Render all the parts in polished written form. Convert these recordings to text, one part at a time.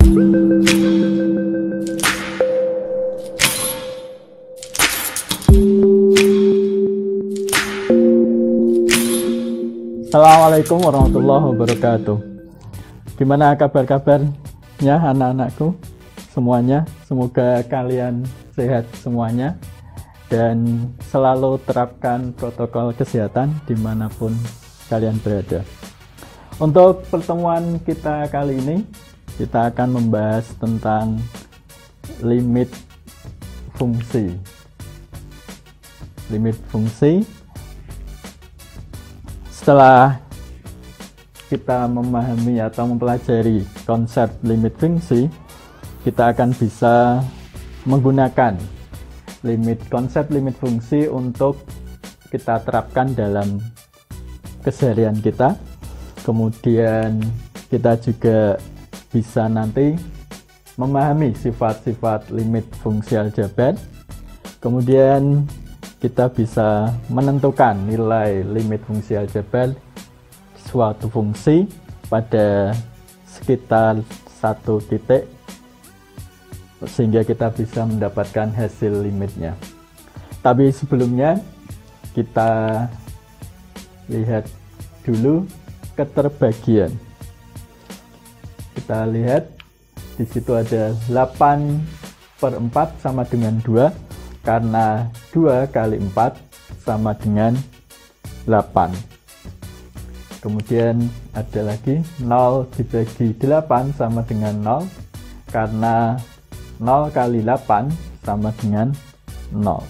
Assalamualaikum warahmatullahi wabarakatuh. Gimana kabar-kabarnya anak-anakku semuanya? Semoga kalian sehat semuanya dan selalu terapkan protokol kesehatan dimanapun kalian berada. Untuk pertemuan kita kali ini, kita akan membahas tentang limit fungsi. Limit fungsi. Setelah kita memahami atau mempelajari konsep limit fungsi, kita akan bisa menggunakan konsep limit fungsi untuk kita terapkan dalam keseharian kita. Kemudian kita juga bisa nanti memahami sifat-sifat limit fungsi aljabar. Kemudian kita bisa menentukan nilai limit fungsi aljabar suatu fungsi pada sekitar satu titik sehingga kita bisa mendapatkan hasil limitnya. Tapi sebelumnya kita lihat dulu keterbagian. Kita lihat di situ ada 8/4 sama dengan 2. Karena 2 kali 4 sama dengan 8. Kemudian ada lagi 0 dibagi 8 sama dengan 0. Karena 0 kali 8 sama dengan 0.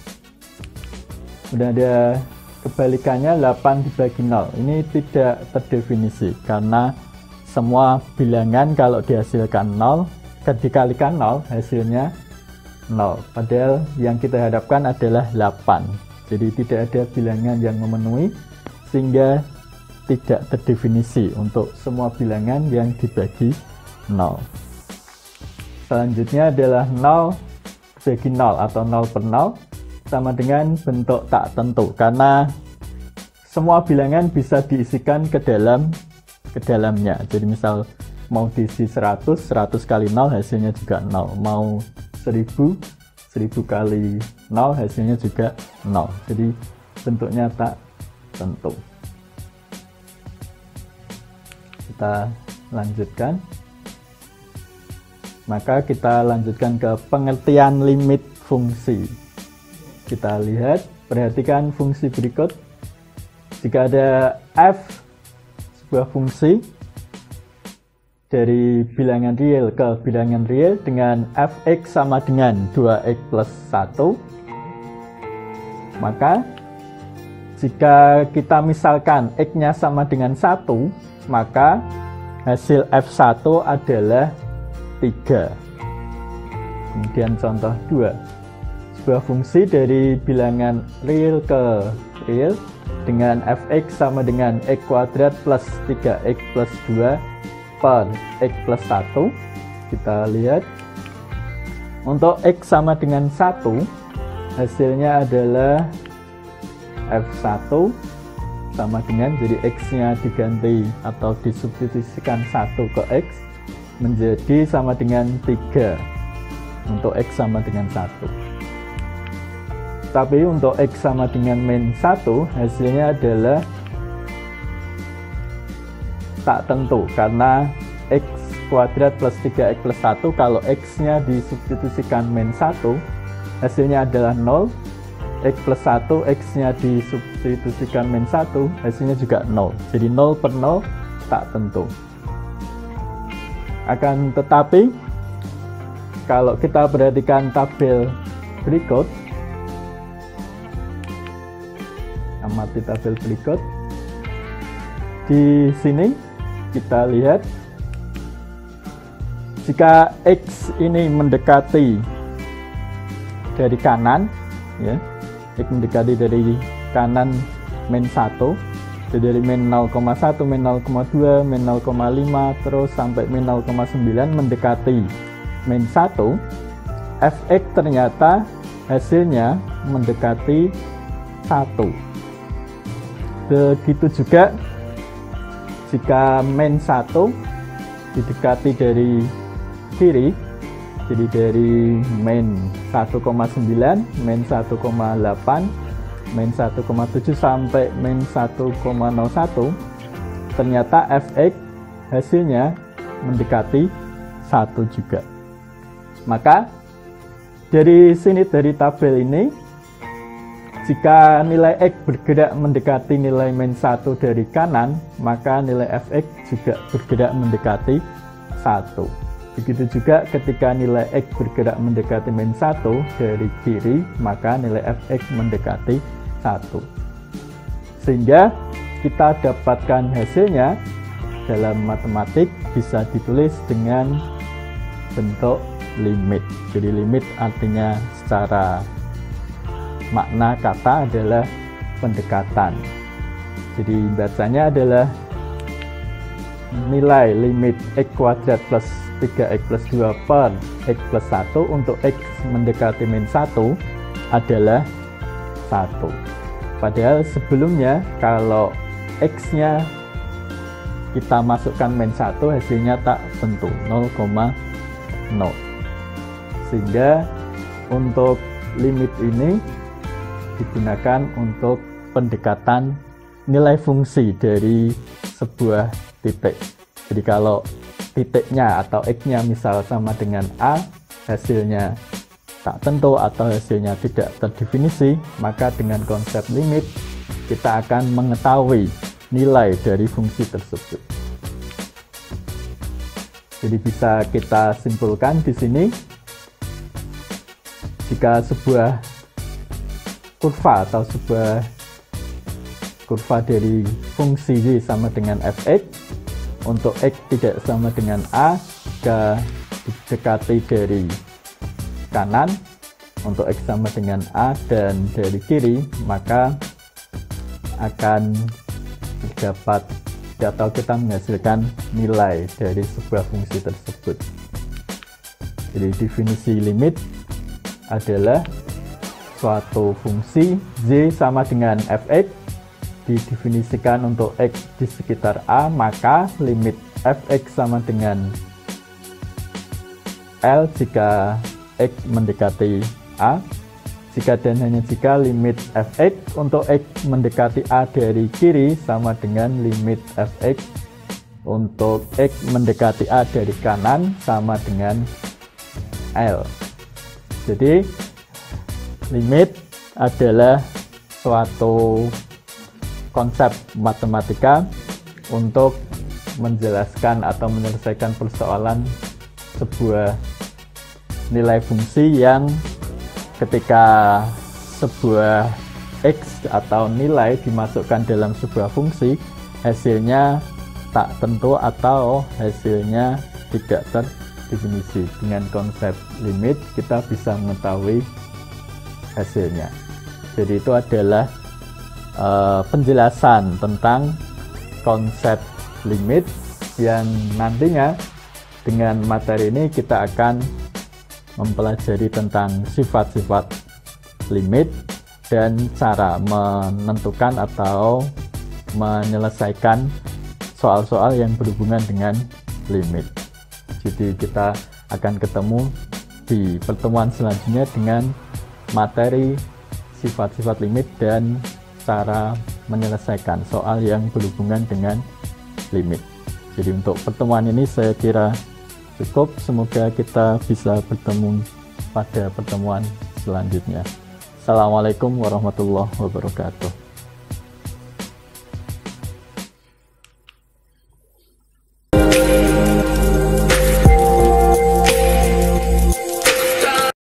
Kemudian ada kebalikannya 8 dibagi 0. Ini tidak terdefinisi karena semua bilangan kalau dihasilkan 0, dikalikan 0 hasilnya 0, padahal yang kita hadapkan adalah 8. Jadi tidak ada bilangan yang memenuhi sehingga tidak terdefinisi untuk semua bilangan yang dibagi 0. Selanjutnya adalah 0 bagi 0 atau 0/0 sama dengan bentuk tak tentu karena semua bilangan bisa diisikan ke dalamnya. Jadi misal mau diisi 100 kali 0 hasilnya juga 0. Mau 1000 kali 0 hasilnya juga 0. Jadi bentuknya tak tentu. Kita lanjutkan. Maka kita lanjutkan ke pengertian limit fungsi. Kita lihat, perhatikan fungsi berikut. Jika ada f sebuah fungsi dari bilangan real ke bilangan real dengan fx sama dengan 2x plus 1, maka jika kita misalkan x-nya sama dengan 1, maka hasil f1 adalah 3. Kemudian contoh 2, sebuah fungsi dari bilangan real ke real dengan fx sama dengan x kuadrat plus 3x plus 2 per x plus 1. Kita lihat untuk x sama dengan 1 hasilnya adalah f1 sama dengan, jadi x nya diganti atau disubstitusikan 1 ke x menjadi sama dengan 3 untuk x sama dengan 1. Tapi untuk x sama dengan min 1 hasilnya adalah tak tentu karena x kuadrat plus 3x plus 1, kalau x-nya disubstitusikan min 1 hasilnya adalah 0, x plus 1 x-nya disubstitusikan min 1 hasilnya juga 0. Jadi 0/0 tak tentu. Akan tetapi kalau kita perhatikan tabel berikut, amati tabel berikut, di sini kita lihat jika x ini mendekati dari kanan, ya, x mendekati dari kanan min 1, jadi dari min 0,1, min 0,2, min 0,5 terus sampai min 0,9 mendekati min 1, fx ternyata hasilnya mendekati 1. Begitu juga jika min 1 didekati dari kiri. Jadi dari min 1,9, min 1,8, min 1,7 sampai min 1,01, ternyata fx hasilnya mendekati 1 juga. Maka dari sini, dari tabel ini, jika nilai x bergerak mendekati nilai min 1 dari kanan, maka nilai fx juga bergerak mendekati 1. Begitu juga ketika nilai x bergerak mendekati min 1 dari kiri, maka nilai fx mendekati 1. Sehingga kita dapatkan hasilnya dalam matematik bisa ditulis dengan bentuk limit. Jadi limit artinya secara makna kata adalah pendekatan. Jadi bacanya adalah nilai limit x kuadrat plus 3x plus 2 per x plus 1 untuk x mendekati min 1 adalah 1. Padahal sebelumnya kalau x-nya kita masukkan min 1, hasilnya tak tentu, 0,0. Sehingga untuk limit ini digunakan untuk pendekatan nilai fungsi dari sebuah titik. Jadi kalau titiknya atau x-nya misal sama dengan a, hasilnya tak tentu atau hasilnya tidak terdefinisi, maka dengan konsep limit kita akan mengetahui nilai dari fungsi tersebut. Jadi bisa kita simpulkan di sini, jika sebuah kurva atau sebuah kurva dari fungsi y sama dengan fx, untuk x tidak sama dengan a, jika didekati dari kanan, untuk x sama dengan a, dan dari kiri, maka akan terdapat atau kita menghasilkan nilai dari sebuah fungsi tersebut. Jadi definisi limit adalah suatu fungsi y sama dengan fx didefinisikan untuk x di sekitar a, maka limit fx sama dengan L jika x mendekati a, jika dan hanya jika limit fx untuk x mendekati a dari kiri sama dengan limit fx untuk x mendekati a dari kanan sama dengan L. Jadi limit adalah suatu konsep matematika untuk menjelaskan atau menyelesaikan persoalan sebuah nilai fungsi yang ketika sebuah x atau nilai dimasukkan dalam sebuah fungsi, hasilnya tak tentu atau hasilnya tidak terdefinisi. Dengan konsep limit kita bisa mengetahui hasilnya. Jadi itu adalah penjelasan tentang konsep limit yang nantinya dengan materi ini kita akan mempelajari tentang sifat-sifat limit dan cara menentukan atau menyelesaikan soal-soal yang berhubungan dengan limit. Jadi kita akan ketemu di pertemuan selanjutnya dengan materi sifat-sifat limit dan cara menyelesaikan soal yang berhubungan dengan limit. Jadi untuk pertemuan ini saya kira cukup. Semoga kita bisa bertemu pada pertemuan selanjutnya. Assalamualaikum warahmatullahi wabarakatuh.